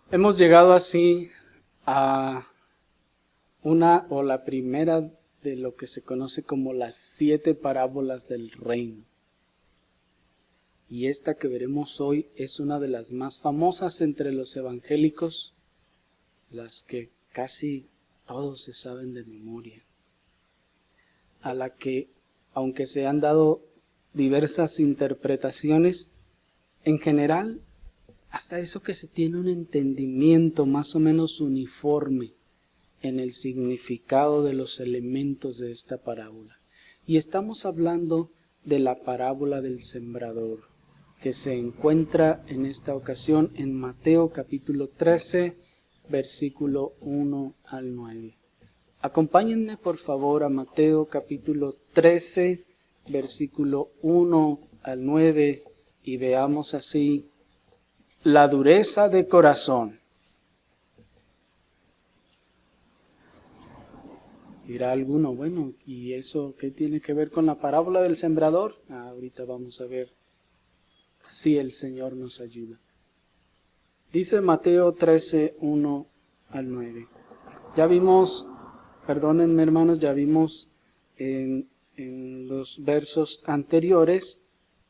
Hemos llegado así a una o la primera de lo que se conoce como las 7 parábolas del reino. Y esta que veremos hoy es una de las más famosas entre los evangélicos, las que casi todos se saben de memoria, a la que, aunque se han dado diversas interpretaciones, en general, hasta eso que se tiene un entendimiento más o menos uniforme en el significado de los elementos de esta parábola. Y estamos hablando de la parábola del sembrador, que se encuentra en esta ocasión en Mateo capítulo 13, versículo 1 al 9. Acompáñenme por favor a Mateo capítulo 13, versículo 1 al 9 y veamos así la dureza de corazón. Dirá alguno, bueno, ¿y eso qué tiene que ver con la parábola del sembrador? Ahorita vamos a ver si el Señor nos ayuda. Dice Mateo 13, 1 al 9. Ya vimos, perdónenme hermanos, ya vimos en los versos anteriores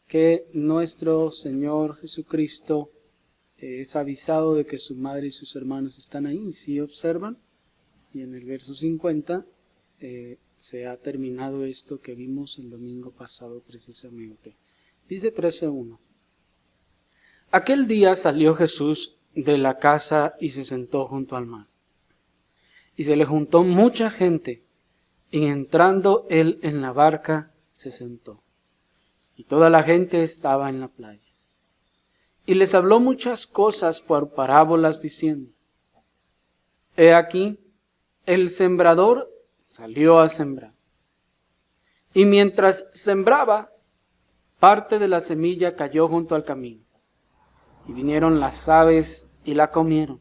que nuestro Señor Jesucristo es avisado de que su madre y sus hermanos están ahí, ¿sí observan? Y en el verso 50 se ha terminado esto que vimos el domingo pasado precisamente. Dice 13:1. Aquel día salió Jesús de la casa y se sentó junto al mar. Y se le juntó mucha gente, y entrando él en la barca, se sentó. Y toda la gente estaba en la playa. Y les habló muchas cosas por parábolas, diciendo: He aquí, el sembrador salió a sembrar. Y mientras sembraba, parte de la semilla cayó junto al camino. Y vinieron las aves y la comieron.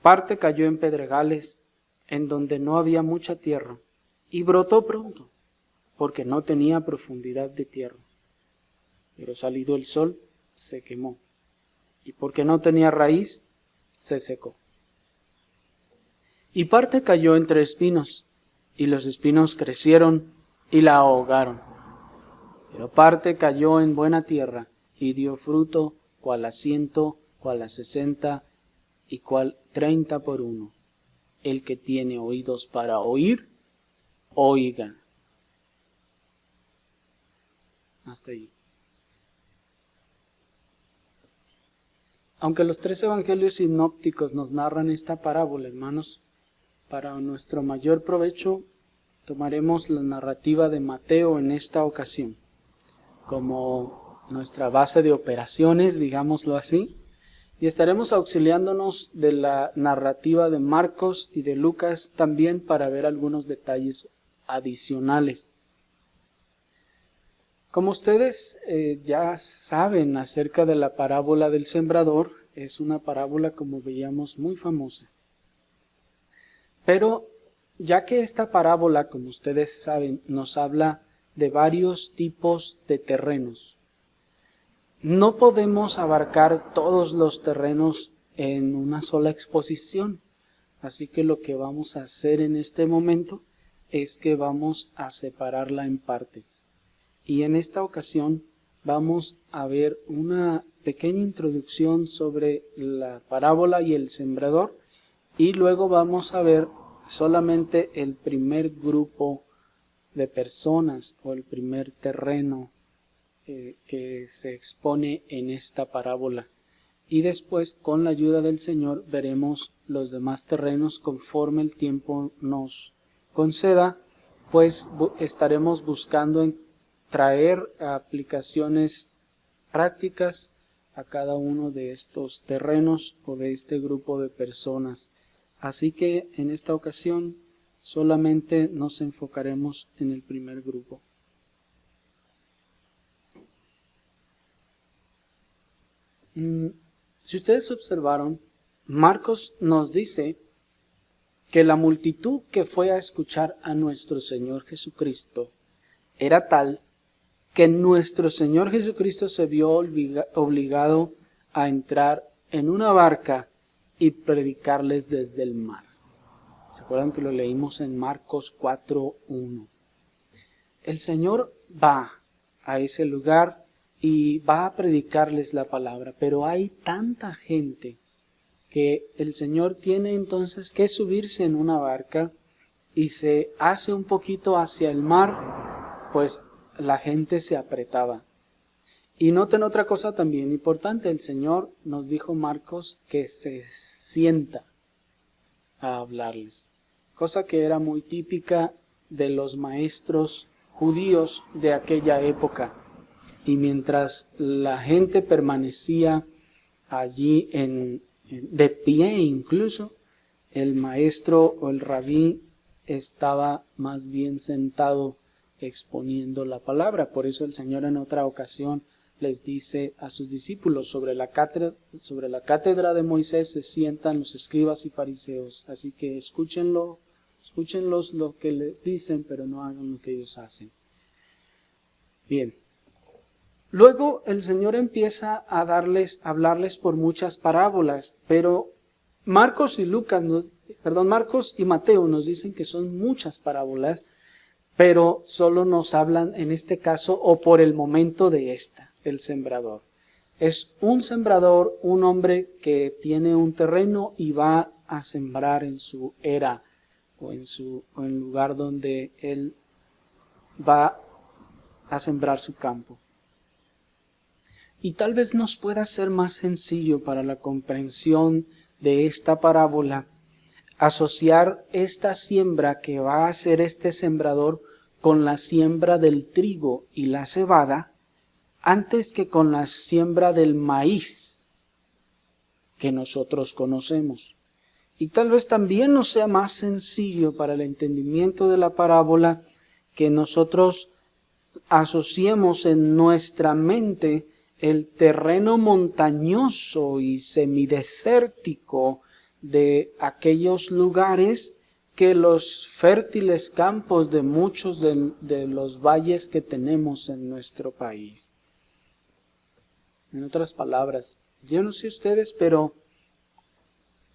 Parte cayó en pedregales, en donde no había mucha tierra, y brotó pronto, porque no tenía profundidad de tierra. Pero salido el sol, se quemó, y porque no tenía raíz, se secó. Y parte cayó entre espinos, y los espinos crecieron y la ahogaron. Pero parte cayó en buena tierra, y dio fruto, cual a 100, cual a 60, y cual 30 por 1. El que tiene oídos para oír, oiga. Hasta ahí. Aunque los 3 evangelios sinópticos nos narran esta parábola, hermanos, para nuestro mayor provecho tomaremos la narrativa de Mateo en esta ocasión como nuestra base de operaciones, digámoslo así, y estaremos auxiliándonos de la narrativa de Marcos y de Lucas también para ver algunos detalles adicionales. Como ustedes ya saben acerca de la parábola del sembrador, es una parábola, como veíamos, muy famosa. Pero ya que esta parábola, como ustedes saben, nos habla de varios tipos de terrenos, no podemos abarcar todos los terrenos en una sola exposición. Así que lo que vamos a hacer en este momento es que vamos a separarla en partes. Y en esta ocasión vamos a ver una pequeña introducción sobre la parábola y el sembrador, y luego vamos a ver solamente el primer grupo de personas o el primer terreno que se expone en esta parábola. Y después, con la ayuda del Señor, veremos los demás terrenos conforme el tiempo nos conceda, pues estaremos buscando traer aplicaciones prácticas a cada uno de estos terrenos o de este grupo de personas. Así que en esta ocasión solamente nos enfocaremos en el primer grupo. Si ustedes observaron, Marcos nos dice que la multitud que fue a escuchar a nuestro Señor Jesucristo era tal que nuestro Señor Jesucristo se vio obligado a entrar en una barca y predicarles desde el mar. ¿Se acuerdan que lo leímos en Marcos 4:1? El Señor va a ese lugar y va a predicarles la palabra, pero hay tanta gente que el Señor tiene entonces que subirse en una barca y se hace un poquito hacia el mar, pues la gente se apretaba. Y noten otra cosa también importante, el Señor nos dijo Marcos que se sienta a hablarles, cosa que era muy típica de los maestros judíos de aquella época. Y mientras la gente permanecía allí de pie incluso, el maestro o el rabí estaba más bien sentado exponiendo la palabra. Por eso el Señor en otra ocasión les dice a sus discípulos, sobre la cátedra de Moisés se sientan los escribas y fariseos, así que escúchenlos lo que les dicen, pero no hagan lo que ellos hacen. Bien. Luego el Señor empieza a hablarles por muchas parábolas, pero Marcos y Mateo nos dicen que son muchas parábolas, pero solo nos hablan en este caso o por el momento de el sembrador. Es un sembrador, un hombre que tiene un terreno y va a sembrar en su era o en el lugar donde él va a sembrar su campo. Y tal vez nos pueda ser más sencillo para la comprensión de esta parábola asociar esta siembra que va a hacer este sembrador con la siembra del trigo y la cebada, antes que con la siembra del maíz que nosotros conocemos. Y tal vez también nos sea más sencillo para el entendimiento de la parábola que nosotros asociemos en nuestra mente el terreno montañoso y semidesértico de aquellos lugares que los fértiles campos de muchos de los valles que tenemos en nuestro país. En otras palabras, yo no sé ustedes, pero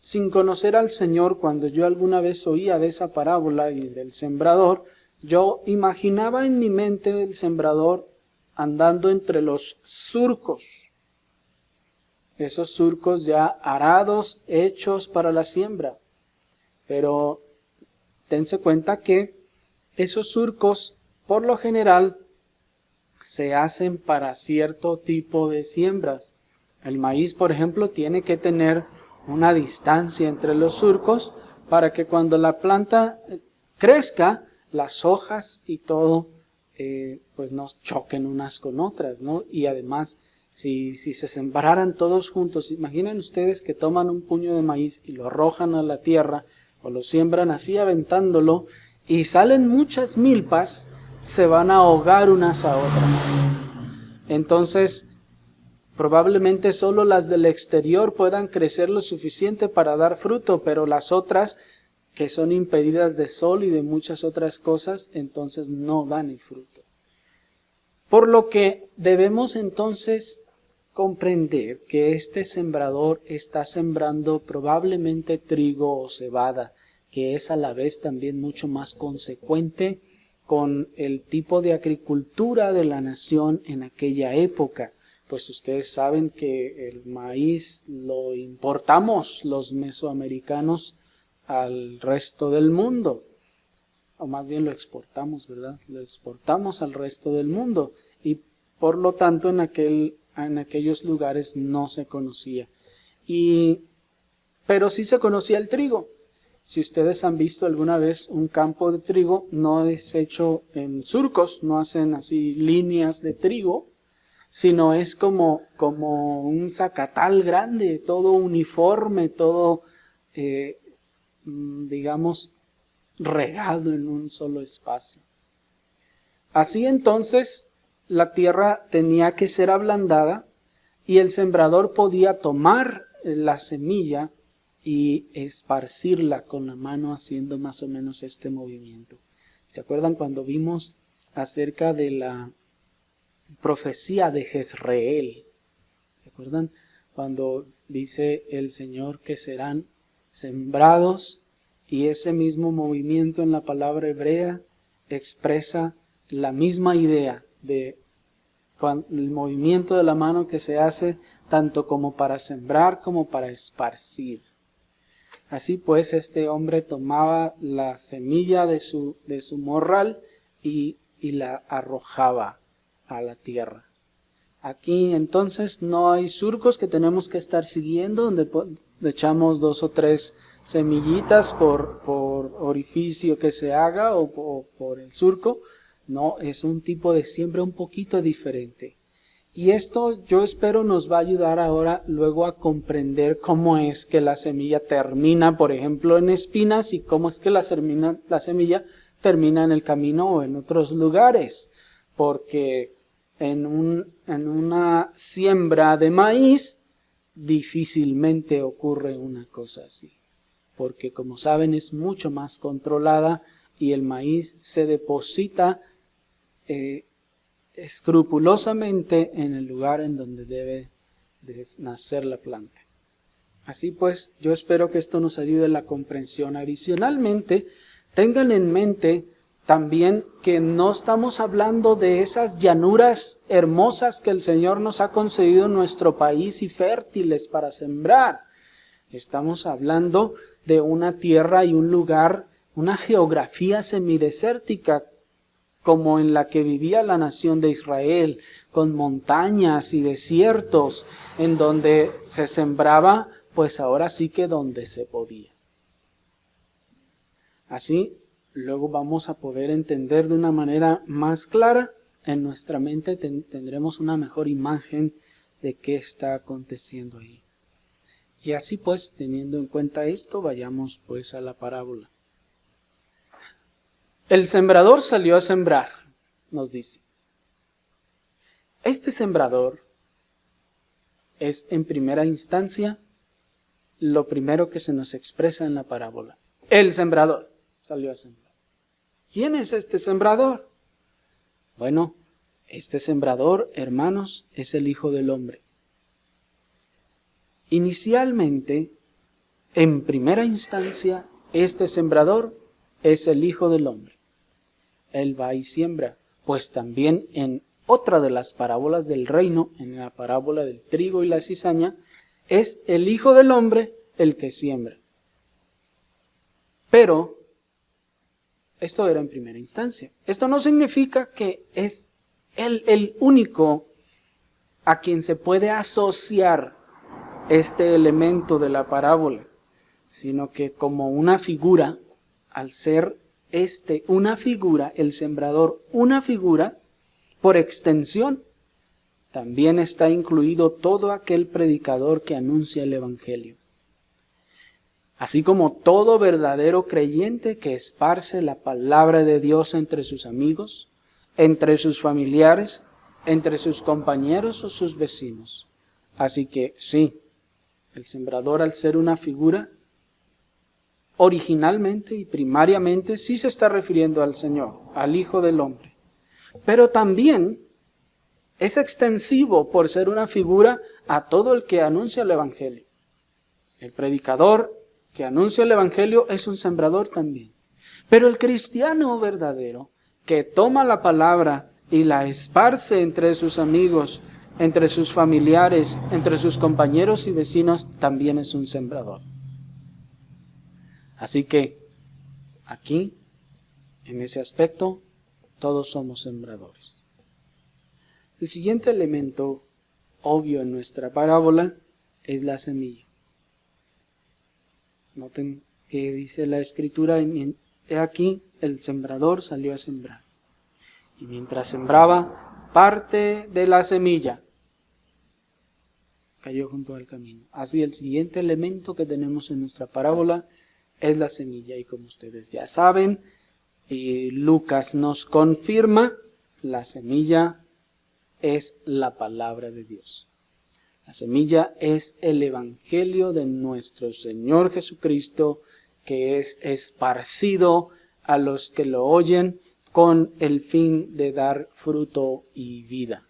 sin conocer al Señor, cuando yo alguna vez oía de esa parábola y del sembrador, yo imaginaba en mi mente el sembrador andando entre los surcos, esos surcos ya arados, hechos para la siembra. Pero dense cuenta que esos surcos, por lo general, se hacen para cierto tipo de siembras. El maíz, por ejemplo, tiene que tener una distancia entre los surcos para que cuando la planta crezca, las hojas y todo pues no choquen unas con otras, ¿no? Y además, si se sembraran todos juntos, imaginen ustedes que toman un puño de maíz y lo arrojan a la tierra o lo siembran así aventándolo y salen muchas milpas, se van a ahogar unas a otras. Entonces, probablemente solo las del exterior puedan crecer lo suficiente para dar fruto, pero las otras, que son impedidas de sol y de muchas otras cosas, entonces no dan el fruto. Por lo que debemos entonces comprender que este sembrador está sembrando probablemente trigo o cebada, que es a la vez también mucho más consecuente con el tipo de agricultura de la nación en aquella época. Pues ustedes saben que el maíz lo importamos los mesoamericanos al resto del mundo, o más bien lo exportamos, ¿verdad? Lo exportamos al resto del mundo y por lo tanto en aquellos lugares no se conocía. Pero sí se conocía el trigo. Si ustedes han visto alguna vez un campo de trigo, no es hecho en surcos, no hacen así líneas de trigo, sino es como un zacatal grande, todo uniforme, todo, digamos, regado en un solo espacio. Así entonces, la tierra tenía que ser ablandada y el sembrador podía tomar la semilla y esparcirla con la mano haciendo más o menos este movimiento. ¿Se acuerdan cuando vimos acerca de la profecía de Jezreel? ¿Se acuerdan? cuando dice el Señor que serán sembrados, y ese mismo movimiento en la palabra hebrea expresa la misma idea de el movimiento de la mano que se hace tanto como para sembrar como para esparcir. Así pues, este hombre tomaba la semilla de su morral y la arrojaba a la tierra. Aquí entonces no hay surcos que tenemos que estar siguiendo, donde echamos 2 o 3 semillitas por orificio que se haga o por el surco. No, es un tipo de siembra un poquito diferente. Y esto yo espero nos va a ayudar ahora luego a comprender cómo es que la semilla termina, por ejemplo, en espinas, y cómo es que la semilla termina en el camino o en otros lugares. Porque en una siembra de maíz difícilmente ocurre una cosa así. Porque como saben es mucho más controlada y el maíz se deposita escrupulosamente en el lugar en donde debe de nacer la planta. Así pues, yo espero que esto nos ayude en la comprensión. Adicionalmente, tengan en mente también que no estamos hablando de esas llanuras hermosas que el Señor nos ha concedido en nuestro país y fértiles para sembrar. Estamos hablando de una tierra y un lugar, una geografía semidesértica, como en la que vivía la nación de Israel, con montañas y desiertos, en donde se sembraba, pues ahora sí que donde se podía. Así, luego vamos a poder entender de una manera más clara, en nuestra mente tendremos una mejor imagen de qué está aconteciendo ahí. Y así pues, teniendo en cuenta esto, vayamos pues a la parábola. El sembrador salió a sembrar, nos dice. Este sembrador es en primera instancia lo primero que se nos expresa en la parábola. El sembrador salió a sembrar. ¿Quién es este sembrador? Bueno, este sembrador, hermanos, es el Hijo del Hombre. Inicialmente, en primera instancia, este sembrador es el Hijo del Hombre. Él va y siembra, pues también en otra de las parábolas del reino, en la parábola del trigo y la cizaña, es el Hijo del Hombre el que siembra. Pero esto era en primera instancia. Esto no significa que es Él el único a quien se puede asociar este elemento de la parábola, sino que como una figura, al ser una figura, el sembrador una figura, por extensión, también está incluido todo aquel predicador que anuncia el Evangelio. Así como todo verdadero creyente que esparce la palabra de Dios entre sus amigos, entre sus familiares, entre sus compañeros o sus vecinos. Así que sí, el sembrador, al ser una figura, originalmente y primariamente sí se está refiriendo al Señor, al Hijo del Hombre. Pero también es extensivo por ser una figura a todo el que anuncia el Evangelio. El predicador que anuncia el Evangelio es un sembrador también. Pero el cristiano verdadero que toma la palabra y la esparce entre sus amigos, entre sus familiares, entre sus compañeros y vecinos, también es un sembrador. Así que aquí, en ese aspecto, todos somos sembradores. El siguiente elemento obvio en nuestra parábola es la semilla. Noten que dice la Escritura, he aquí el sembrador salió a sembrar. Y mientras sembraba, parte de la semilla cayó junto al camino. Así el siguiente elemento que tenemos en nuestra parábola es la semilla. Y como ustedes ya saben, Lucas nos confirma, la semilla es la palabra de Dios. La semilla es el Evangelio de nuestro Señor Jesucristo, que es esparcido a los que lo oyen con el fin de dar fruto y vida.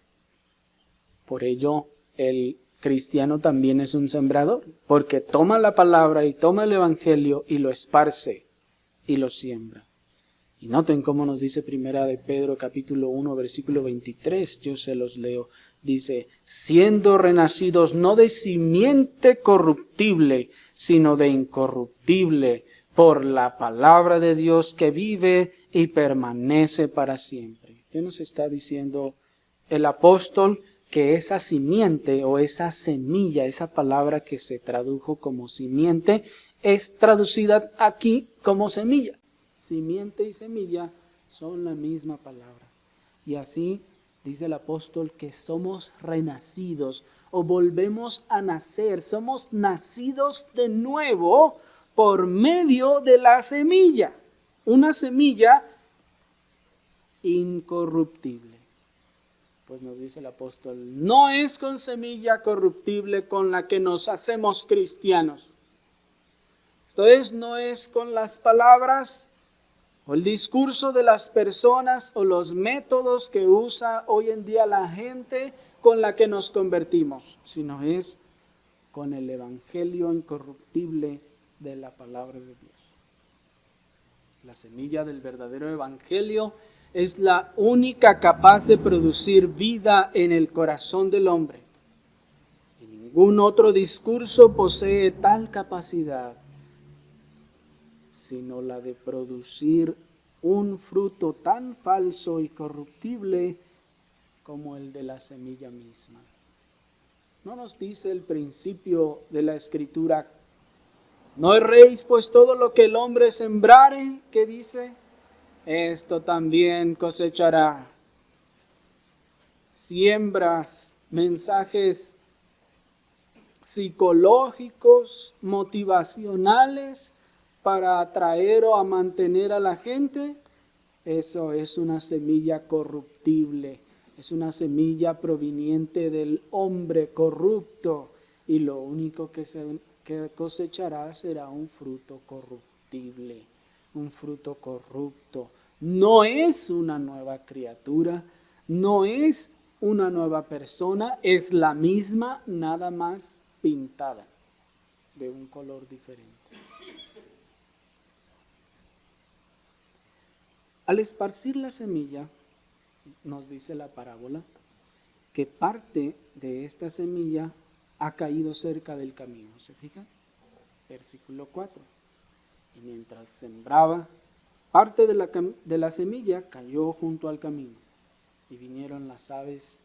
Por ello, el cristiano también es un sembrador, porque toma la palabra y toma el evangelio y lo esparce y lo siembra. Y noten cómo nos dice Primera de Pedro capítulo 1 versículo 23, yo se los leo. Dice, siendo renacidos no de simiente corruptible, sino de incorruptible, por la palabra de Dios que vive y permanece para siempre. ¿Qué nos está diciendo el apóstol? Que esa simiente o esa semilla, esa palabra que se tradujo como simiente, es traducida aquí como semilla. Simiente y semilla son la misma palabra. Y así dice el apóstol que somos renacidos o volvemos a nacer, somos nacidos de nuevo por medio de la semilla. Una semilla incorruptible. Pues nos dice el apóstol, no es con semilla corruptible con la que nos hacemos cristianos. Esto es, no es con las palabras o el discurso de las personas o los métodos que usa hoy en día la gente con la que nos convertimos, sino es con el evangelio incorruptible de la palabra de Dios. La semilla del verdadero evangelio es la única capaz de producir vida en el corazón del hombre. Y ningún otro discurso posee tal capacidad, sino la de producir un fruto tan falso y corruptible como el de la semilla misma. ¿No nos dice el principio de la Escritura? ¿No erréis pues todo lo que el hombre sembrare? ¿Qué dice? Esto también cosechará. Siembras mensajes psicológicos, motivacionales, para atraer o a mantener a la gente, eso es una semilla corruptible, es una semilla proveniente del hombre corrupto y lo único que cosechará será un fruto corruptible, un fruto corrupto. No es una nueva criatura, no es una nueva persona, es la misma, nada más pintada de un color diferente. Al esparcir la semilla, nos dice la parábola, que parte de esta semilla ha caído cerca del camino. ¿Se fijan? Versículo 4. Y mientras sembraba, parte de la semilla cayó junto al camino, y vinieron las aves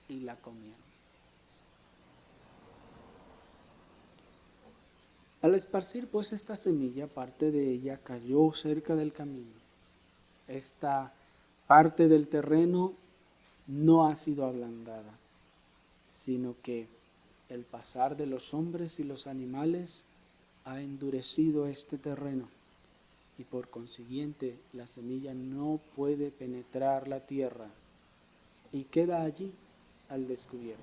y la comieron. Al esparcir pues esta semilla, parte de ella cayó cerca del camino. Esta parte del terreno no ha sido ablandada, sino que el pasar de los hombres y los animales ha endurecido este terreno y por consiguiente la semilla no puede penetrar la tierra y queda allí al descubierto.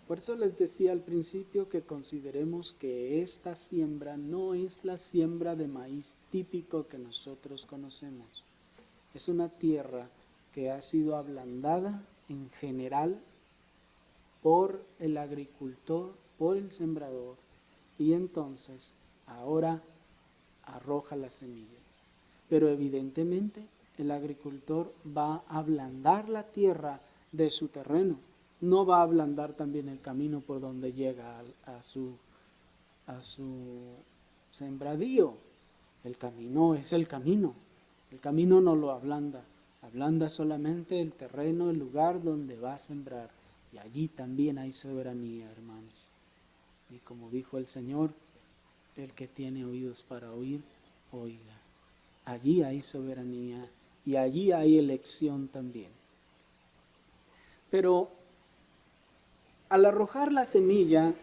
Por eso les decía al principio que consideremos que esta siembra no es la siembra de maíz típico que nosotros conocemos. Es una tierra que ha sido ablandada en general por el agricultor, por el sembrador, y entonces ahora arroja la semilla. Pero evidentemente el agricultor va a ablandar la tierra de su terreno. No va a ablandar también el camino por donde llega a su sembradío. El camino es el camino. El camino no lo ablanda. Ablanda solamente el terreno, el lugar donde va a sembrar. Y allí también hay soberanía, hermanos. Y como dijo el Señor, el que tiene oídos para oír, oiga. Allí hay soberanía y allí hay elección también. Pero al arrojar la semilla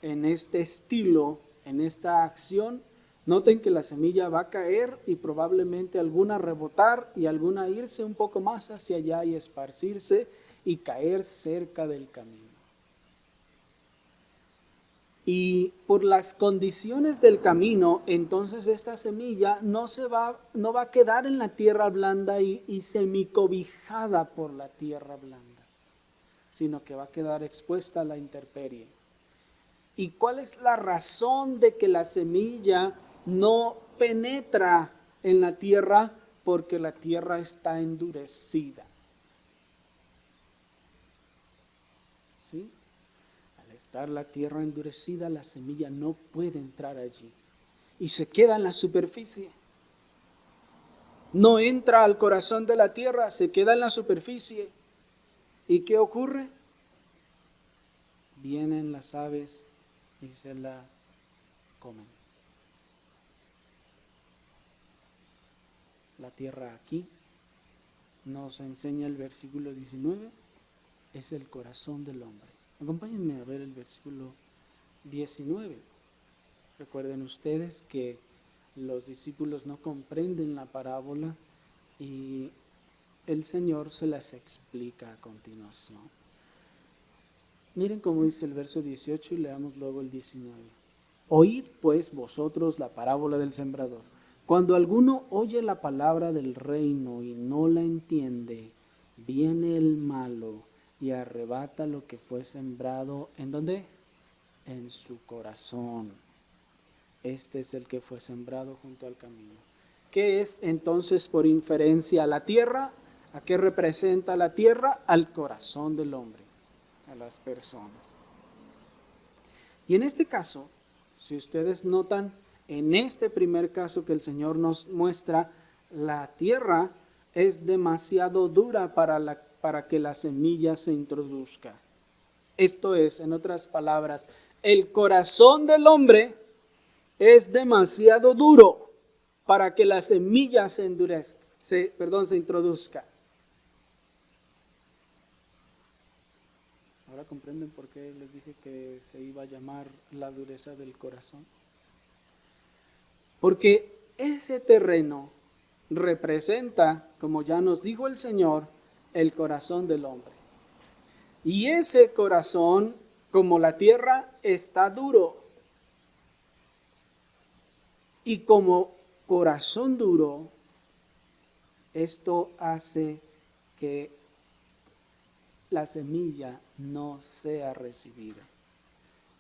en este estilo, en esta acción, noten que la semilla va a caer y probablemente alguna rebotar y alguna irse un poco más hacia allá y esparcirse y caer cerca del camino. Y por las condiciones del camino, entonces esta semilla no va a quedar en la tierra blanda y semicobijada por la tierra blanda, sino que va a quedar expuesta a la intemperie. ¿Y cuál es la razón de que la semilla no penetra en la tierra? Porque la tierra está endurecida. ¿Sí? Al estar la tierra endurecida, la semilla no puede entrar allí y se queda en la superficie. No entra al corazón de la tierra, se queda en la superficie. ¿Y qué ocurre? Vienen las aves y se la comen. La tierra aquí, nos enseña el versículo 19, es el corazón del hombre. Acompáñenme a ver el versículo 19. Recuerden ustedes que los discípulos no comprenden la parábola y el Señor se las explica a continuación. Miren cómo dice el verso 18 y leamos luego el 19. Oíd pues vosotros la parábola del sembrador. Cuando alguno oye la palabra del reino y no la entiende, viene el malo y arrebata lo que fue sembrado. ¿En dónde? En su corazón. Este es el que fue sembrado junto al camino. ¿Qué es entonces por inferencia la tierra? ¿A qué representa la tierra? Al corazón del hombre, a las personas. Y en este caso, si ustedes notan, en este primer caso que el Señor nos muestra, la tierra es demasiado dura para que la semilla se introduzca. Esto es, en otras palabras, el corazón del hombre es demasiado duro para que la semilla se introduzca. ¿Ahora comprenden por qué les dije que se iba a llamar la dureza del corazón? Porque ese terreno representa, como ya nos dijo el Señor, el corazón del hombre. Y ese corazón, como la tierra, está duro. Y como corazón duro, esto hace que la semilla no sea recibida.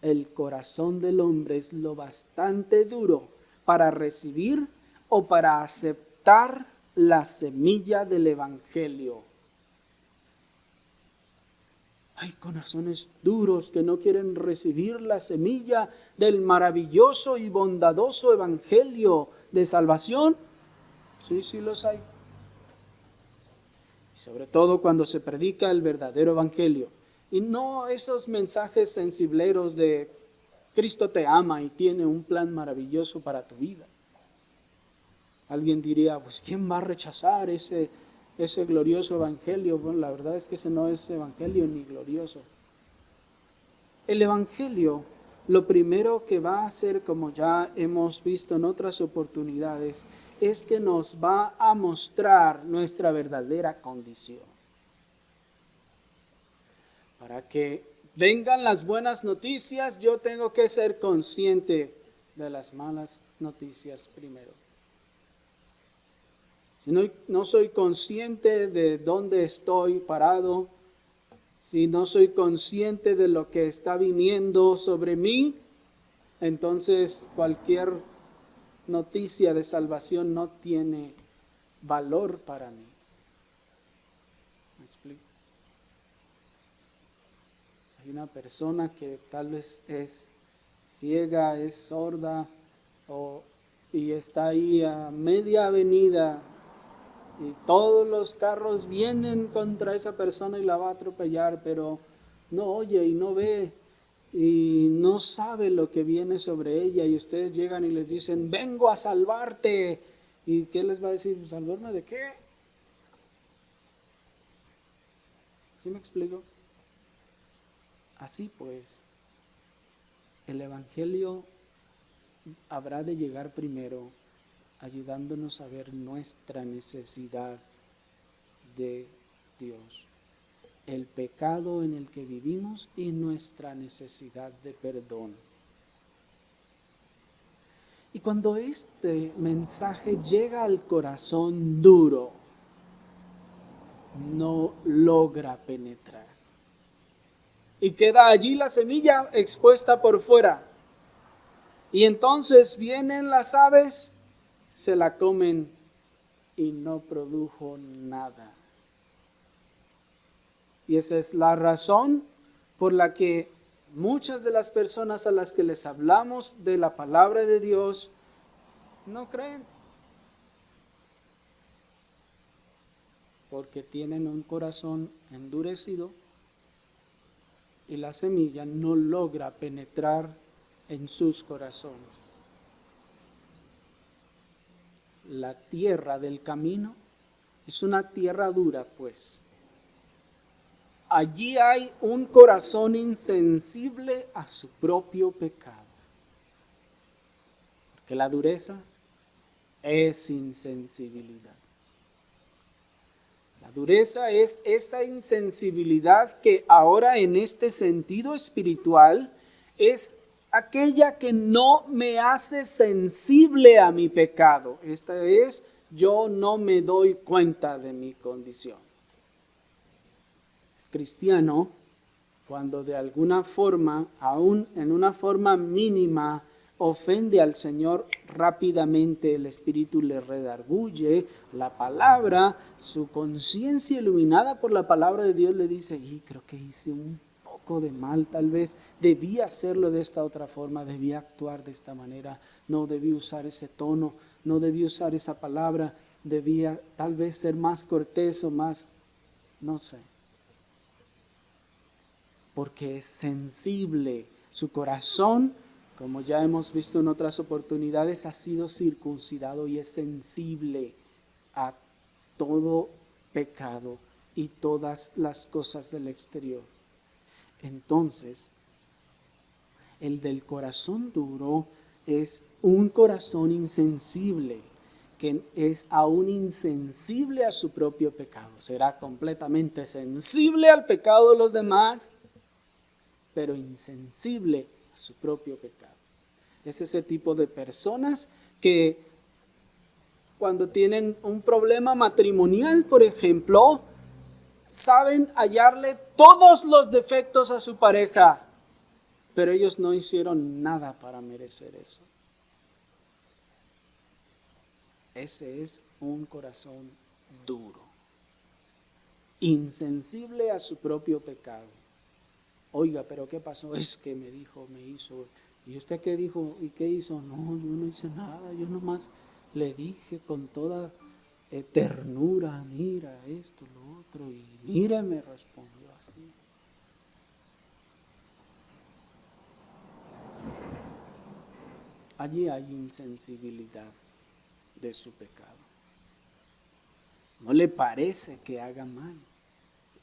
El corazón del hombre es lo bastante duro para recibir o para aceptar la semilla del Evangelio. Hay corazones duros que no quieren recibir la semilla del maravilloso y bondadoso Evangelio de salvación. Sí los hay. Y sobre todo cuando se predica el verdadero Evangelio. Y no esos mensajes sensibleros de Cristo te ama y tiene un plan maravilloso para tu vida. Alguien diría, pues ¿quién va a rechazar ese glorioso evangelio? Bueno, la verdad es que ese no es evangelio ni glorioso. El evangelio, lo primero que va a hacer, como ya hemos visto en otras oportunidades, es que nos va a mostrar nuestra verdadera condición. Para que vengan las buenas noticias, yo tengo que ser consciente de las malas noticias primero. Si no soy consciente de dónde estoy parado, si no soy consciente de lo que está viniendo sobre mí, entonces cualquier noticia de salvación no tiene valor para mí. ¿Me explico? Hay una persona que tal vez es ciega, es sorda y está ahí a media avenida y todos los carros vienen contra esa persona y la va a atropellar, pero no oye y no ve y no sabe lo que viene sobre ella, y ustedes llegan y les dicen, vengo a salvarte. ¿Y qué les va a decir? ¿Salvarme de qué? ¿Sí me explico? Así pues, el Evangelio habrá de llegar primero ayudándonos a ver nuestra necesidad de Dios, el pecado en el que vivimos y nuestra necesidad de perdón. Y cuando este mensaje llega al corazón duro, no logra penetrar. y queda allí la semilla expuesta por fuera. Y entonces vienen las aves, se la comen y no produjo nada. Y esa es la razón por la que muchas de las personas a las que les hablamos de la palabra de Dios no creen. Porque tienen un corazón endurecido y la semilla no logra penetrar en sus corazones. La tierra del camino es una tierra dura, pues. Allí hay un corazón insensible a su propio pecado. Porque la dureza es insensibilidad. La dureza es esa insensibilidad que ahora en este sentido espiritual es aquella que no me hace sensible a mi pecado. Esta es, yo no me doy cuenta de mi condición. El cristiano, cuando de alguna forma, aún en una forma mínima, ofende al Señor, rápidamente el Espíritu le redarguye la palabra, su conciencia iluminada por la palabra de Dios le dice, y creo que hice un poco de mal, tal vez debía hacerlo de esta otra forma, debía actuar de esta manera, no debí usar ese tono, no debí usar esa palabra, debía tal vez ser más cortés o más, no sé. Porque es sensible, su corazón, como ya hemos visto en otras oportunidades, ha sido circuncidado y es sensible a todo pecado y todas las cosas del exterior. Entonces, el del corazón duro es un corazón insensible, que es aún insensible a su propio pecado. Será completamente sensible al pecado de los demás, pero insensible a su propio pecado. Es ese tipo de personas que cuando tienen un problema matrimonial, por ejemplo, saben hallarle todos los defectos a su pareja, pero ellos no hicieron nada para merecer eso. Ese es un corazón duro, insensible a su propio pecado. Oiga, pero ¿qué pasó? Es que me dijo, me hizo. ¿Y usted qué dijo? ¿Y qué hizo? No, yo no hice nada. Yo nomás le dije con toda ternura, mira esto, lo otro. Y mira, me respondió así. Allí hay insensibilidad de su pecado. No le parece que haga mal.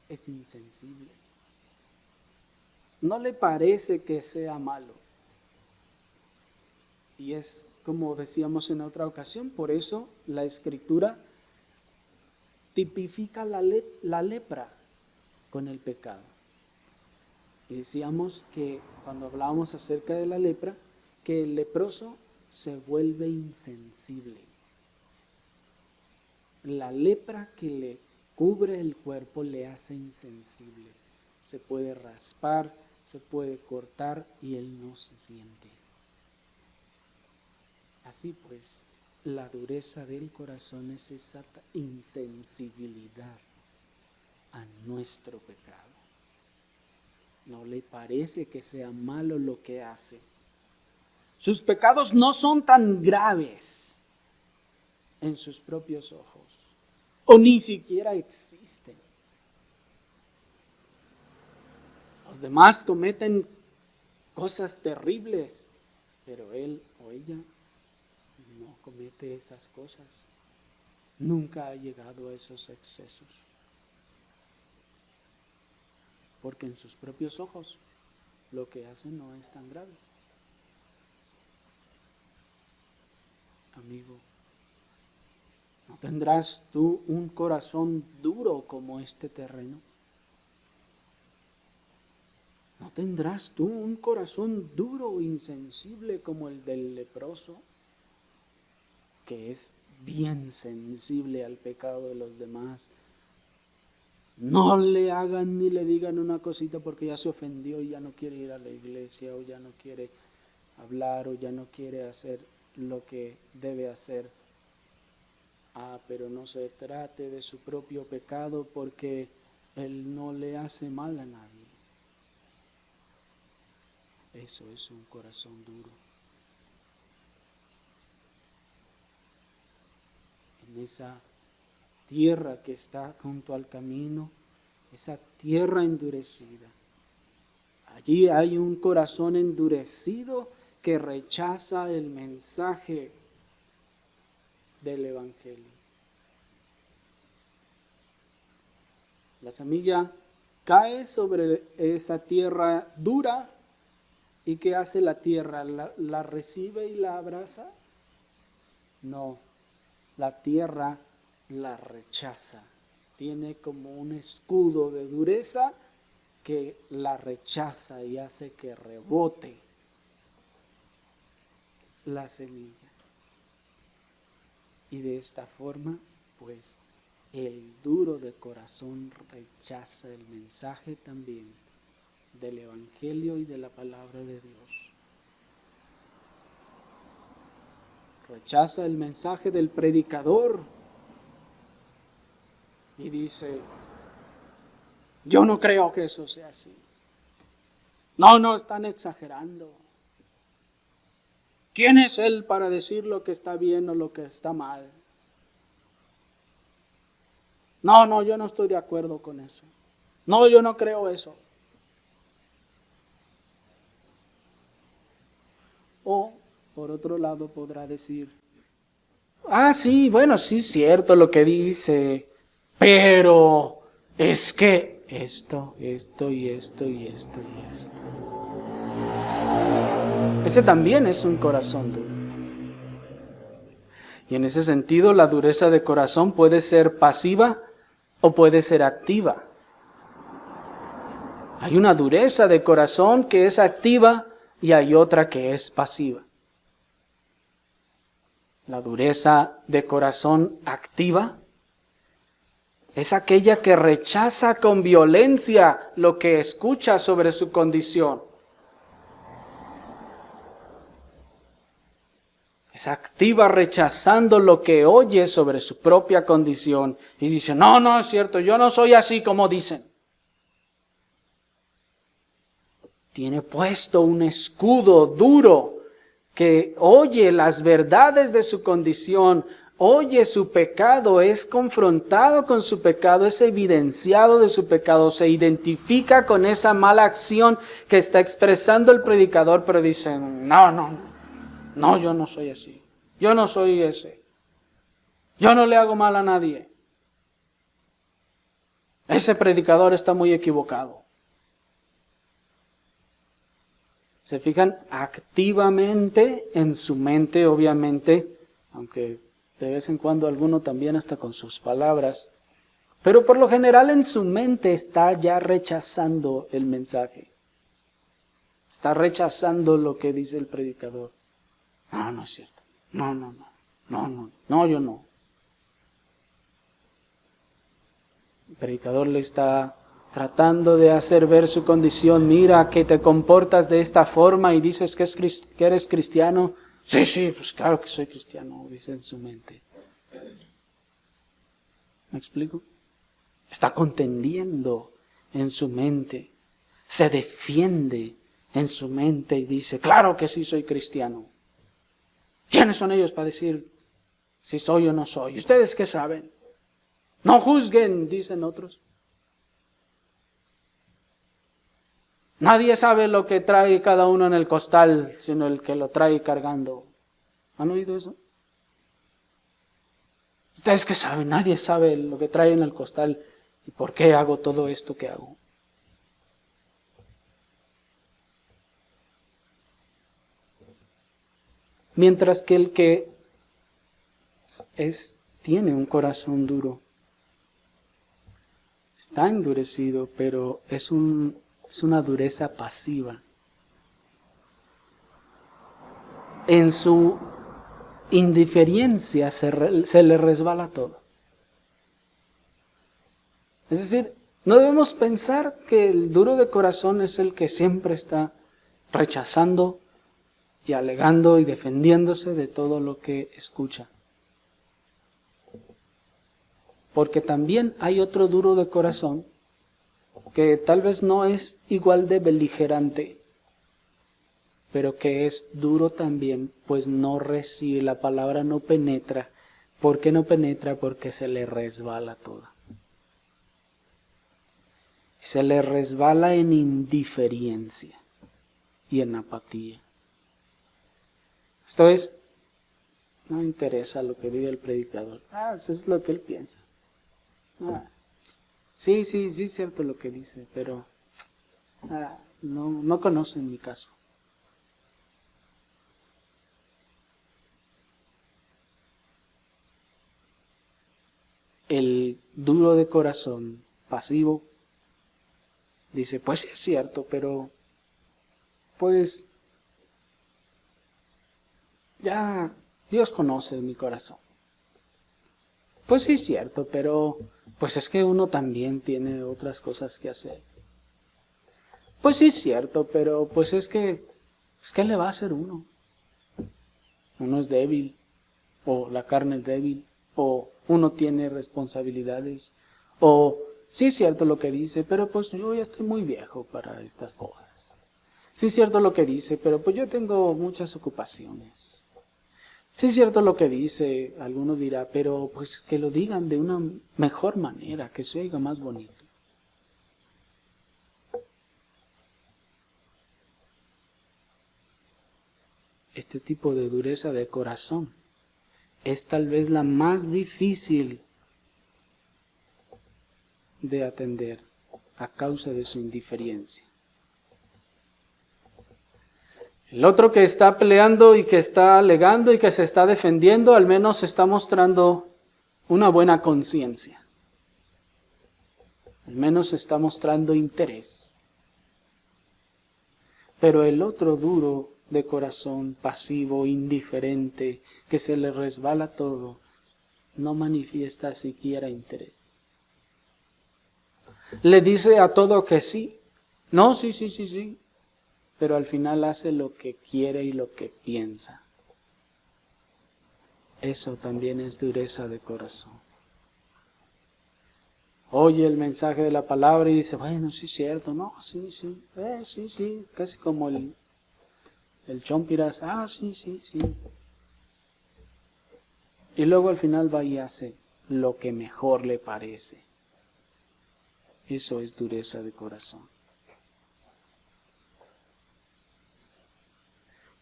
Es insensible. No le parece que sea malo. Y es como decíamos en otra ocasión, por eso la Escritura tipifica la lepra con el pecado. Y decíamos que cuando hablábamos acerca de la lepra, que el leproso se vuelve insensible. La lepra que le cubre el cuerpo le hace insensible. Se puede raspar, se puede cortar y él no se siente. Así pues, la dureza del corazón es esa insensibilidad a nuestro pecado. No le parece que sea malo lo que hace. Sus pecados no son tan graves en sus propios ojos, o ni siquiera existen. Los demás cometen cosas terribles, pero él o ella no comete esas cosas. Nunca ha llegado a esos excesos. Porque en sus propios ojos lo que hacen no es tan grave. Amigo, ¿no tendrás tú un corazón duro como este terreno? ¿No tendrás tú un corazón duro, insensible como el del leproso, que es bien sensible al pecado de los demás, No le hagan ni le digan una cosita porque ya se ofendió y ya no quiere ir a la iglesia o ya no quiere hablar o ya no quiere hacer lo que debe hacer. Pero no se trate de su propio pecado porque él no le hace mal a nadie. Eso es un corazón duro. En esa tierra que está junto al camino, esa tierra endurecida. Allí hay un corazón endurecido que rechaza el mensaje del Evangelio. La semilla cae sobre esa tierra dura y ¿qué hace la tierra? ¿La recibe y la abraza? No, la tierra la rechaza. Tiene como un escudo de dureza que la rechaza y hace que rebote la semilla. Y de esta forma, pues, el duro de corazón rechaza el mensaje también del Evangelio y de la palabra de Dios. Rechaza el mensaje del predicador y dice, yo no creo que eso sea así. No, están exagerando. ¿Quién es él para decir lo que está bien o lo que está mal? No, yo no estoy de acuerdo con eso. No, yo no creo eso. O, por otro lado, podrá decir, sí, bueno, sí es cierto lo que dice, pero es que esto y esto y esto. Ese también es un corazón duro. Y en ese sentido, la dureza de corazón puede ser pasiva o puede ser activa. Hay una dureza de corazón que es activa y hay otra que es pasiva. La dureza de corazón activa es aquella que rechaza con violencia lo que escucha sobre su condición. Es activa rechazando lo que oye sobre su propia condición y dice, no es cierto, yo no soy así como dicen. Tiene puesto un escudo duro que oye las verdades de su condición, oye su pecado, es confrontado con su pecado, es evidenciado de su pecado, se identifica con esa mala acción que está expresando el predicador, pero dice, no, yo no soy así, yo no soy ese, yo no le hago mal a nadie. Ese predicador está muy equivocado. Se fijan activamente en su mente, obviamente, aunque de vez en cuando alguno también hasta con sus palabras, pero por lo general en su mente está ya rechazando el mensaje. Está rechazando lo que dice el predicador. No es cierto. No, yo no. El predicador le está tratando de hacer ver su condición. Mira que te comportas de esta forma y dices que eres cristiano. Sí, pues claro que soy cristiano, dice en su mente. ¿Me explico? Está contendiendo en su mente. Se defiende en su mente y dice, claro que sí soy cristiano. ¿Quiénes son ellos para decir si soy o no soy? ¿Ustedes qué saben? No juzguen, dicen otros. Nadie sabe lo que trae cada uno en el costal, sino el que lo trae cargando. ¿Han oído eso? ¿Ustedes qué saben? Nadie sabe lo que trae en el costal y por qué hago todo esto que hago. Mientras que el que tiene un corazón duro, está endurecido, pero es una dureza pasiva. En su indiferencia se le resbala todo. Es decir, No debemos pensar que el duro de corazón es el que siempre está rechazando y alegando y defendiéndose de todo lo que escucha. Porque también hay otro duro de corazón que tal vez no es igual de beligerante, pero que es duro también, pues no recibe, la palabra no penetra. ¿Por qué no penetra? Porque se le resbala toda. Se le resbala en indiferencia y en apatía. Esto es, no interesa lo que diga el predicador. Pues es lo que él piensa. Sí, es cierto lo que dice, pero no conocen mi caso. El duro de corazón, pasivo, dice, pues sí es cierto, pero pues ya Dios conoce mi corazón. Pues sí es cierto, pero pues es que uno también tiene otras cosas que hacer. Pues sí es cierto, pero pues es que le va a hacer uno. Uno es débil, o la carne es débil, o uno tiene responsabilidades, o sí es cierto lo que dice, pero pues yo ya estoy muy viejo para estas cosas. Sí es cierto lo que dice, pero pues yo tengo muchas ocupaciones. Sí es cierto lo que dice, alguno dirá, pero pues que lo digan de una mejor manera, que se oiga más bonito. Este tipo de dureza de corazón es tal vez la más difícil de atender a causa de su indiferencia. El otro que está peleando y que está alegando y que se está defendiendo, al menos está mostrando una buena conciencia. Al menos está mostrando interés. Pero el otro duro de corazón, pasivo, indiferente, que se le resbala todo, no manifiesta siquiera interés. Le dice a todo que sí. No, sí. Pero al final hace lo que quiere y lo que piensa. Eso también es dureza de corazón. Oye el mensaje de la palabra y dice, bueno, sí es cierto, no, sí, casi como el chompiras, sí. Y luego al final va y hace lo que mejor le parece. Eso es dureza de corazón.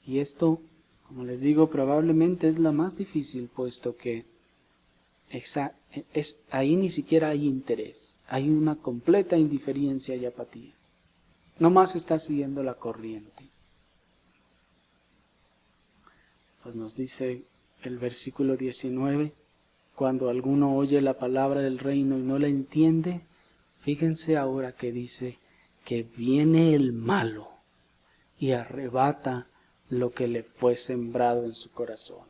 Y esto, como les digo, probablemente es la más difícil, puesto que ahí ni siquiera hay interés, hay una completa indiferencia y apatía. Nomás está siguiendo la corriente. Pues nos dice el versículo 19, cuando alguno oye la palabra del reino y no la entiende, fíjense ahora que dice que viene el malo y arrebata lo que le fue sembrado en su corazón.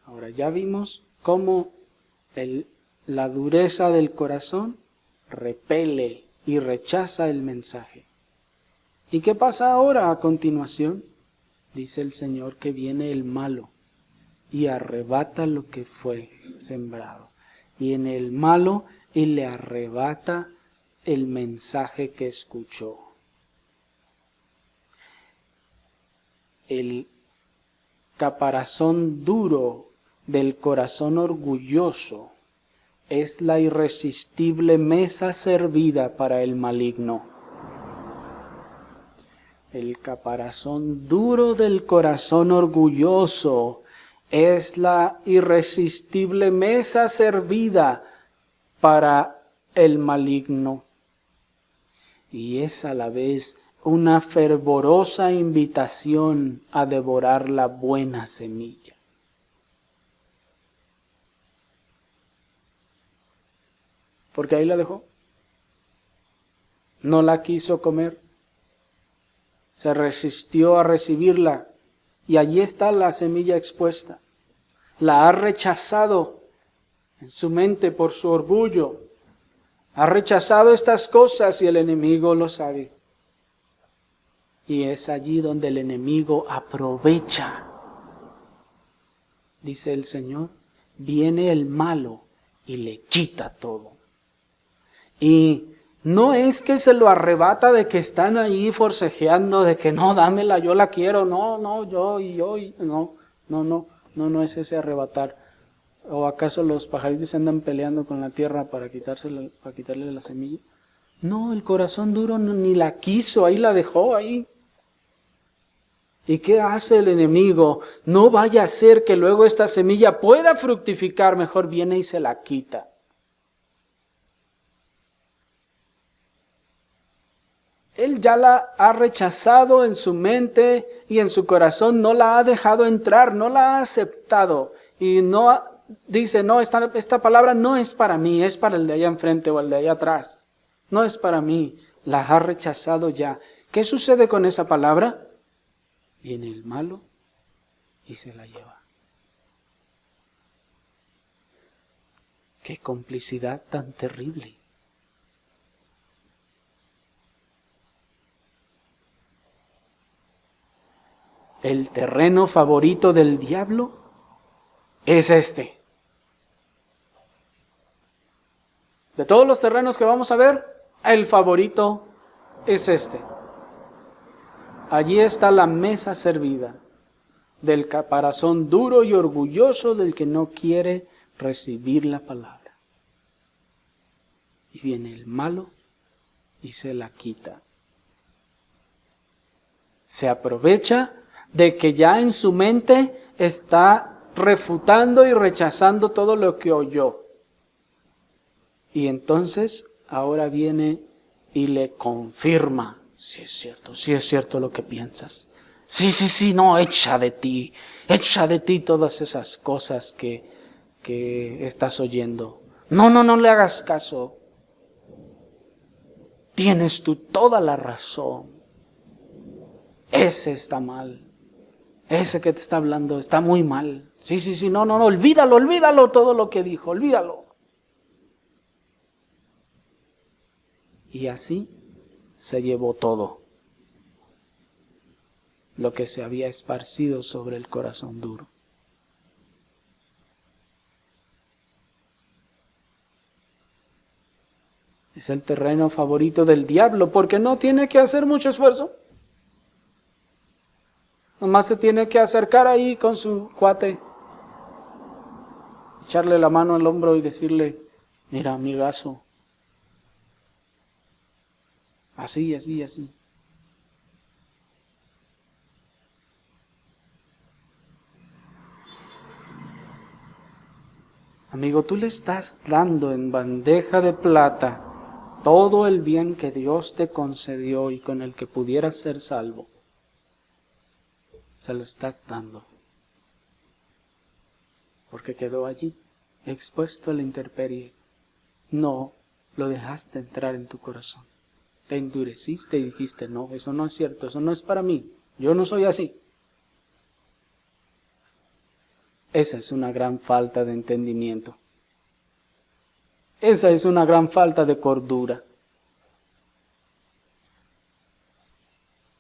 Ahora ya vimos cómo la dureza del corazón repele y rechaza el mensaje. ¿Y qué pasa ahora a continuación? Dice el Señor que viene el malo y arrebata lo que fue sembrado. Viene el malo y le arrebata el mensaje que escuchó. El caparazón duro del corazón orgulloso es la irresistible mesa servida para el maligno. El caparazón duro del corazón orgulloso es la irresistible mesa servida para el maligno. Y es a la vez una fervorosa invitación a devorar la buena semilla. Porque ahí la dejó. No la quiso comer. Se resistió a recibirla. Y allí está la semilla expuesta. La ha rechazado en su mente por su orgullo. Ha rechazado estas cosas y el enemigo lo sabe. Y es allí donde el enemigo aprovecha. Dice el Señor, viene el malo y le quita todo. Y no es que se lo arrebata de que están ahí forcejeando, de que no, dámela, yo la quiero, no, yo, no es ese arrebatar. ¿O acaso los pajaritos andan peleando con la tierra para quitarle la semilla? No, el corazón duro ni la quiso, ahí la dejó ahí. ¿Y qué hace el enemigo? No vaya a ser que luego esta semilla pueda fructificar, mejor viene y se la quita. Él ya la ha rechazado en su mente y en su corazón, no la ha dejado entrar, no la ha aceptado. Y dice, no, esta palabra no es para mí, es para el de allá enfrente o el de allá atrás. No es para mí, la ha rechazado ya. ¿Qué sucede con esa palabra? Viene el malo y se la lleva. ¡Qué complicidad tan terrible! El terreno favorito del diablo es este. De todos los terrenos que vamos a ver, el favorito es este. Allí está la mesa servida del caparazón duro y orgulloso del que no quiere recibir la palabra. Y viene el malo y se la quita. Se aprovecha de que ya en su mente está refutando y rechazando todo lo que oyó. Y entonces ahora viene y le confirma. Sí es cierto lo que piensas. Sí, no, echa de ti todas esas cosas que estás oyendo. No le hagas caso. Tienes tú toda la razón. Ese está mal. Ese que te está hablando está muy mal. Sí, no, olvídalo todo lo que dijo, olvídalo. Y así se llevó todo lo que se había esparcido sobre el corazón duro. Es el terreno favorito del diablo porque no tiene que hacer mucho esfuerzo. Nomás se tiene que acercar ahí con su cuate, echarle la mano al hombro y decirle, mira, amigazo, así. Amigo, tú le estás dando en bandeja de plata todo el bien que Dios te concedió y con el que pudieras ser salvo. Se lo estás dando. Porque quedó allí, expuesto a la intemperie. No lo dejaste entrar en tu corazón. Te endureciste y dijiste, no, eso no es cierto, eso no es para mí. Yo no soy así. Esa es una gran falta de entendimiento. Esa es una gran falta de cordura.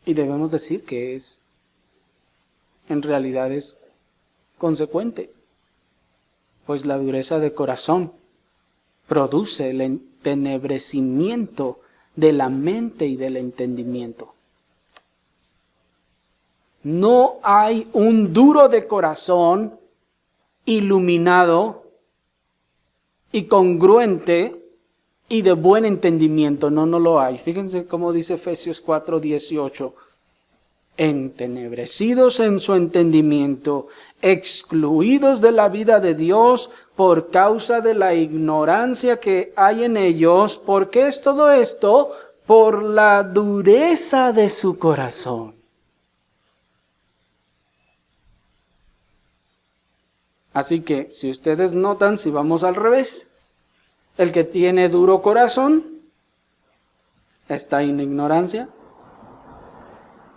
Y debemos decir que en realidad es consecuente, pues la dureza de corazón produce el entenebrecimiento de la mente y del entendimiento. No hay un duro de corazón iluminado y congruente y de buen entendimiento. No lo hay. Fíjense cómo dice Efesios 4:18. Entenebrecidos en su entendimiento, excluidos de la vida de Dios por causa de la ignorancia que hay en ellos. ¿Por qué es todo esto? Por la dureza de su corazón. Así que, si ustedes notan, si vamos al revés, el que tiene duro corazón está en ignorancia,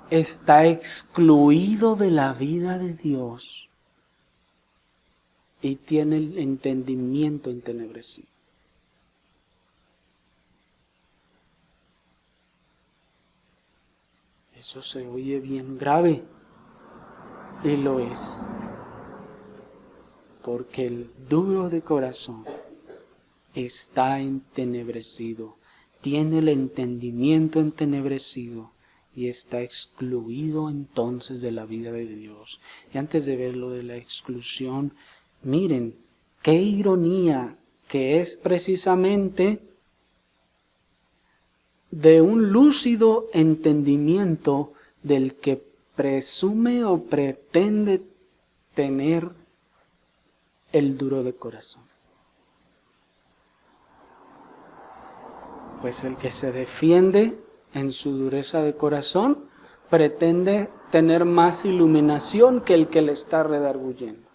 está excluido de la vida de Dios y tiene el entendimiento entenebrecido. Eso se oye bien grave, y lo es, porque el duro de corazón está entenebrecido, tiene el entendimiento entenebrecido y está excluido entonces de la vida de Dios. Y antes de ver lo de la exclusión, miren, qué ironía que es precisamente de un lúcido entendimiento del que presume o pretende tener el duro de corazón. Pues el que se defiende en su dureza de corazón pretende tener más iluminación que el que le está redarguyendo.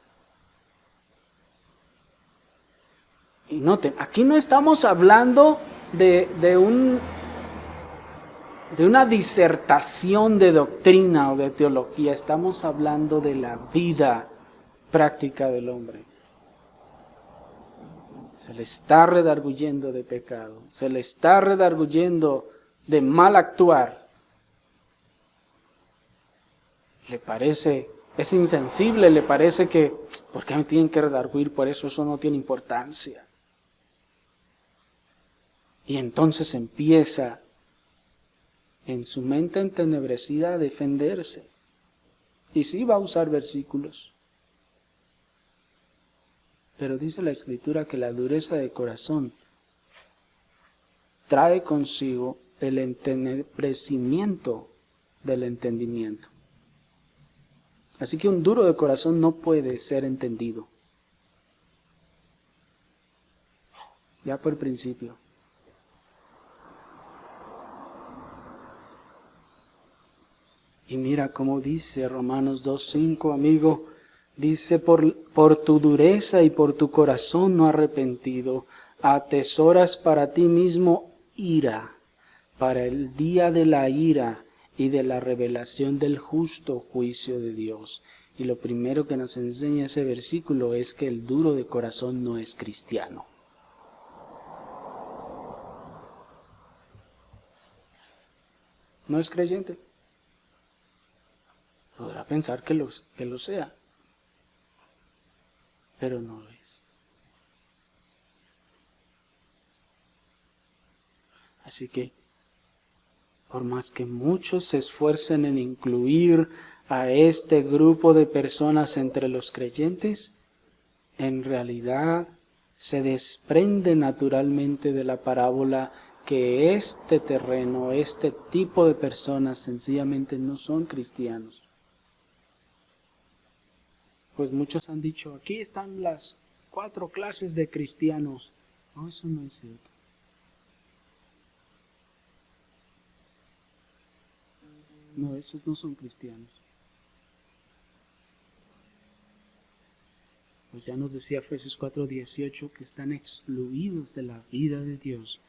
Y noten, aquí no estamos hablando de una disertación de doctrina o de teología, estamos hablando de la vida práctica del hombre. Se le está redarguyendo de pecado, se le está redarguyendo de mal actuar. Le parece, es insensible, le parece que, ¿por qué me tienen que redarguir por eso? Eso no tiene importancia. Y entonces empieza en su mente entenebrecida a defenderse. Y sí va a usar versículos. Pero dice la Escritura que la dureza de corazón trae consigo el entenebrecimiento del entendimiento. Así que un duro de corazón no puede ser entendido. Ya por principio. Y mira cómo dice Romanos 2:5, amigo. Dice, por tu dureza y por tu corazón no arrepentido, atesoras para ti mismo ira, para el día de la ira y de la revelación del justo juicio de Dios. Y lo primero que nos enseña ese versículo es que el duro de corazón no es cristiano. No es creyente. Podrá pensar que lo sea, pero no lo es. Así que, por más que muchos se esfuercen en incluir a este grupo de personas entre los creyentes, en realidad se desprende naturalmente de la parábola que este terreno, este tipo de personas sencillamente no son cristianos. Pues muchos han dicho, aquí están las 4 clases de cristianos. No, eso no es cierto. No, esos no son cristianos. Pues ya nos decía Efesios 4:18 que están excluidos de la vida de Dios.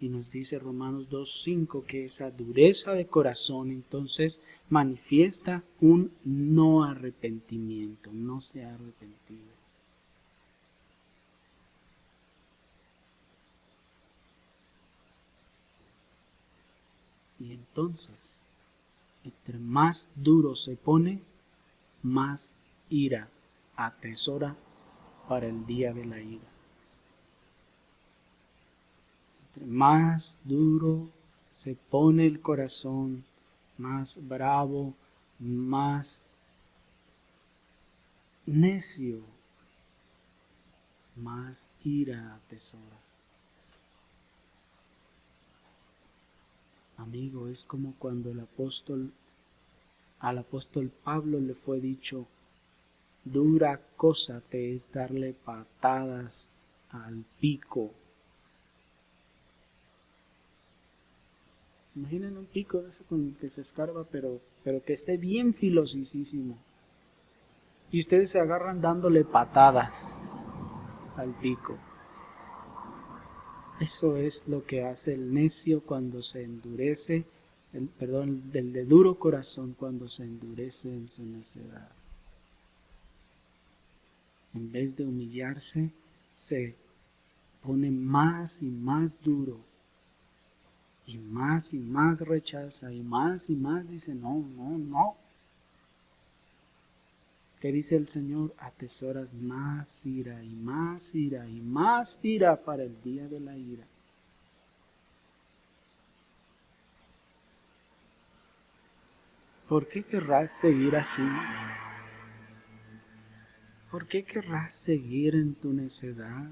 Y nos dice Romanos 2:5 que esa dureza de corazón entonces manifiesta un no arrepentimiento, no se ha arrepentido. Y entonces, entre más duro se pone, más ira atesora para el día de la ira. Entre más duro se pone el corazón, más bravo, más necio, más ira atesora. Amigo, es como cuando al apóstol Pablo le fue dicho, dura cosa te es darle patadas al pico. Imaginen un pico de ese con el que se escarba, pero que esté bien filosísimo. Y ustedes se agarran dándole patadas al pico. Eso es lo que hace el necio cuando se endurece, el de duro corazón cuando se endurece en su necedad. En vez de humillarse, se pone más y más duro. y más rechaza, y más dice, no, no, no. ¿Qué dice el Señor? Atesoras más ira, y más ira, y más ira para el día de la ira. ¿Por qué querrás seguir así? ¿Por qué querrás seguir en tu necedad,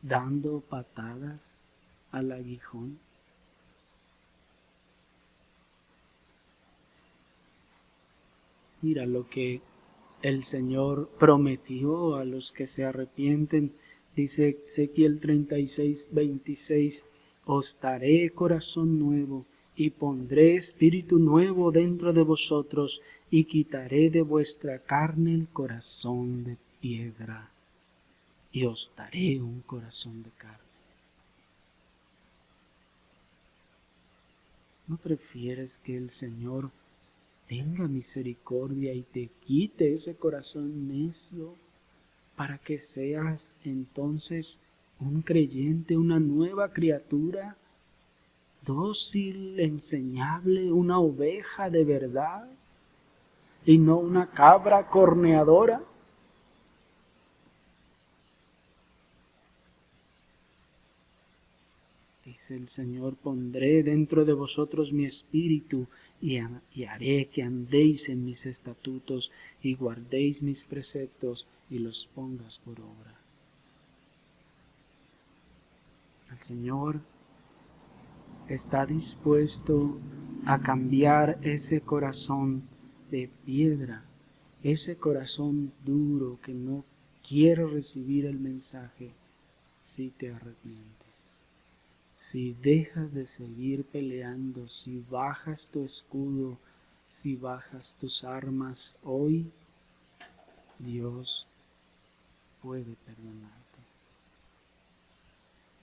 dando patadas al aguijón? Mira lo que el Señor prometió a los que se arrepienten. Dice Ezequiel 36:26, os daré corazón nuevo y pondré espíritu nuevo dentro de vosotros y quitaré de vuestra carne el corazón de piedra y os daré un corazón de carne. ¿No prefieres que el Señor tenga misericordia y te quite ese corazón necio para que seas entonces un creyente, una nueva criatura, dócil, enseñable, una oveja de verdad y no una cabra corneadora? Dice el Señor, pondré dentro de vosotros mi espíritu y haré que andéis en mis estatutos y guardéis mis preceptos y los pongas por obra. El Señor está dispuesto a cambiar ese corazón de piedra, ese corazón duro que no quiere recibir el mensaje, si te arrepientes. Si dejas de seguir peleando, si bajas tu escudo, si bajas tus armas hoy, Dios puede perdonarte.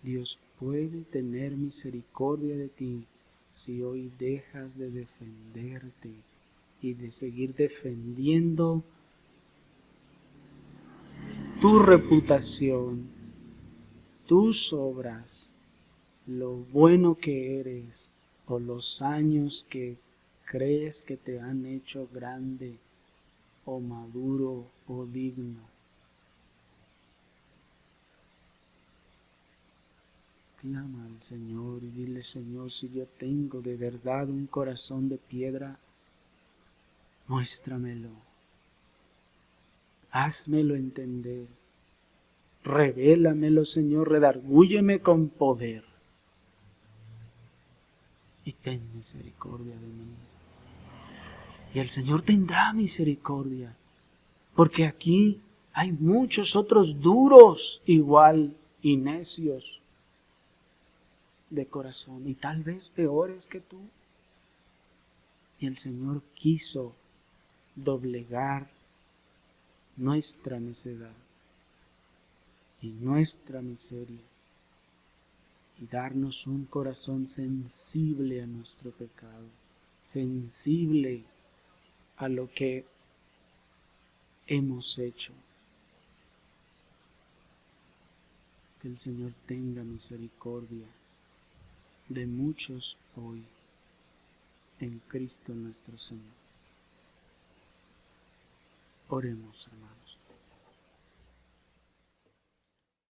Dios puede tener misericordia de ti si hoy dejas de defenderte y de seguir defendiendo tu reputación, tus obras, lo bueno que eres o los años que crees que te han hecho grande o maduro o digno. Clama al Señor y dile, Señor, si yo tengo de verdad un corazón de piedra, muéstramelo, házmelo entender, revélamelo, Señor, redargúyeme con poder y ten misericordia de mí. Y el Señor tendrá misericordia, porque aquí hay muchos otros duros igual y necios de corazón y tal vez peores que tú. Y el Señor quiso doblegar nuestra necedad y nuestra miseria y darnos un corazón sensible a nuestro pecado, sensible a lo que hemos hecho. Que el Señor tenga misericordia de muchos hoy en Cristo nuestro Señor. Oremos, hermanos.